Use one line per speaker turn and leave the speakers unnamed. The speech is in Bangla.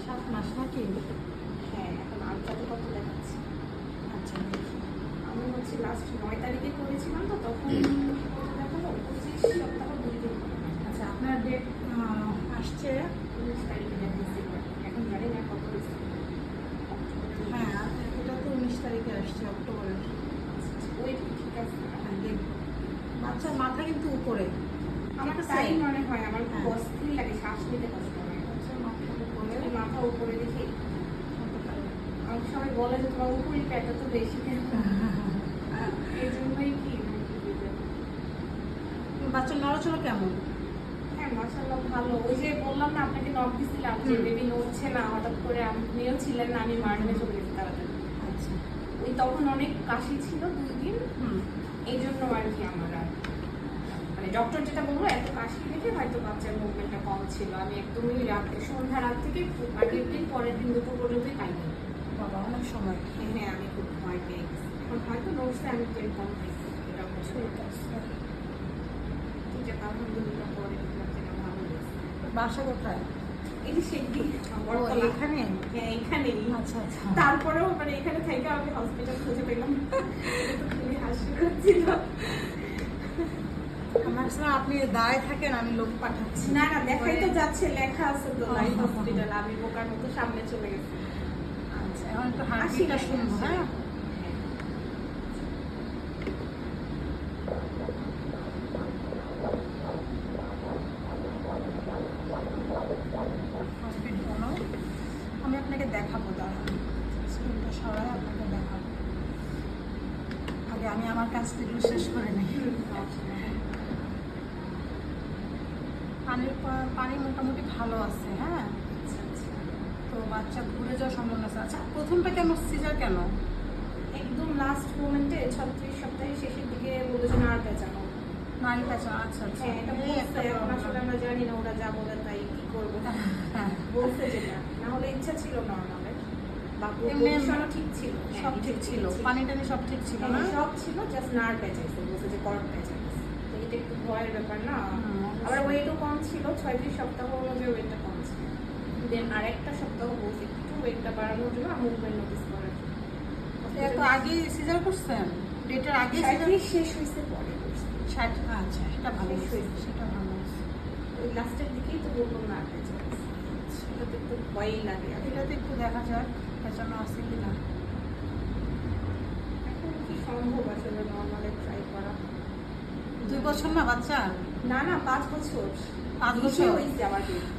7 মাস নাকি?
হ্যাঁ, এখন আলট্রাতে কত দেখাচ্ছে।
আচ্ছা,
আমি হচ্ছে লাস্ট 9 তারিখে করেছিলাম, তো তখন কত দেখালো, 25 সপ্তাহ 2 দিন।
আচ্ছা, আপনার ডেট আসছে
19 তারিখে দেখাচ্ছে। এখন জানি না কত হয়েছে।
হ্যাঁ, এটা তো 19 তারিখে আসছে অক্টোবরের।
ওই ঠিক আছে।
হ্যাঁ, দেখব। বাচ্চার মাথা কিন্তু উপরে।
আমার
ঠিক আছে?
তাই মনে হয়, আমার খুব
হ্যাঁ।
অস্থির লাগে, শ্বাস নিতে কষ্ট হয়।
বাচ্চার মাথা উপরে
যদি মাথা উপরে দেখি,
হতে পারে।
অনেক সময় বলে যে তোমার উপরই পেটটা তো বেশি কেন, এই জন্যই কি
বাচ্চার নড়াচড়া কেমন?
হ্যাঁ, মাশাআল্লাহ ভালো। ওই যে বললাম না আপনাকে নক দিছিলাম যে বেবি নড়ছে না, হঠাৎ করে আপনিও ছিলেন না, আমি মার্নিংয়ে চলে গেছি তাড়াতাড়ি।
আচ্ছা।
ওই তখন অনেক কাশি ছিল 2 দিন, এই জন্য আর কি আমার আর মানে ডক্টর যেটা বললো, এত কাশি দেখে হয়তো বাচ্চার মুভমেন্টটা কম ছিল। আমি একদমই সন্ধ্যার রাত থেকে আগের দিন পরের দিন দুপুর পর্যন্তই খাইনি।
বাবা, অনেক সময়।
হ্যাঁ, আমি খুব ভয় পেয়ে গেছি। এখন হয়তো নড়ছে, আমি তেল কম খাইছি, এটা বলছে। ঠিক আছে, আলহামদুলিল্লাহ পরে যেটা ভালো হয়েছে।
বাসা কোথায়?
এই যে সেদিন
ও, এখানে?
হ্যাঁ, এখানেই।
আচ্ছা আচ্ছা।
তারপরেও মানে এখানে থেকে আমি হসপিটাল খুঁজে পেলাম, এটা তো খুবই হাসি হচ্ছিল।
আমার সময় আপনি দাঁড়ায় থাকেন, আমি লোক পাঠাচ্ছি।
না না, দেখাই তো যাচ্ছে, লেখা আছে তো লাইফ হসপিটাল। আমি বোকার মতো সামনে চলে গেছি।
আচ্ছা, এখন একটু হাসিটা শুনবো। হ্যাঁ, হসপিটাল আমি আপনাকে দেখাবো, দাঁড়ান স্ক্রিনটা সরাই আপনাকে দেখাবো। আগে আমি আমার কাজটা একটু শেষ করে নিই। পানি মোটামুটি ভালো আছে। হ্যাঁ, তো বাচ্চা ঘুরে যাওয়ার সম্ভাবনা আছে। আচ্ছা, প্রথমটা কেন সিজার কেন?
একদম লাস্ট মোমেন্টে 36 সপ্তাহের শেষের দিকে বলেছে নার্ভ পেঁচানো।
নারী পেঁচা। আচ্ছা আচ্ছা,
হ্যাঁ, এটা
এই একটা
বলছে। এখন আসলে
problem।
আমরা জানি না ওরা যা বলে তাই কি করবো।
হ্যাঁ,
বলছে যেটা, না হলে ইচ্ছা ছিল নর্মালের। বাবু
এমনি
পজিশনও ঠিক ছিল,
সব ঠিক ছিল, পানি টানি সব ঠিক ছিল না?
হ্যাঁ, সব ছিল, জাস্ট নার্ভ পেঁচাইছে, বলছে যে কর্ড পেঁচাইছে। তো এটা একটু ভয়ের ব্যাপার না। আবার ওয়েটও কম ছিল, 36 সপ্তাহ অনুযায়ী ওয়েটটা কম ছিল। দেন আরেকটা সপ্তাহ বলছে একটু ওয়েটটা বাড়ানোর জন্য মুভমেন্ট নোটিস করার জন্য।
এত আগে সিজার করছেন? ডেটের আগে সিজার
36 শেষ হয়েছে পরে করছে।
60? আচ্ছা, সেটা ভালো
শেষ
হয়েছে,
হয়েছে।
সেটা ভালো হয়েছে।
ওই লাস্টের দিকেই তো বললাম না পেঁচাইছে, সেটা তো একটু ভয়ই লাগে।
এটাতে একটু দেখা যাক পেঁচানো আছে কিনা।
এখন কি সম্ভব আসলে নর্মালে ট্রাই করা?
2 বছর না বাচ্চা?
না না, 5 বছর।
5
বিশে
বছর?
হয়েছে আমার baby।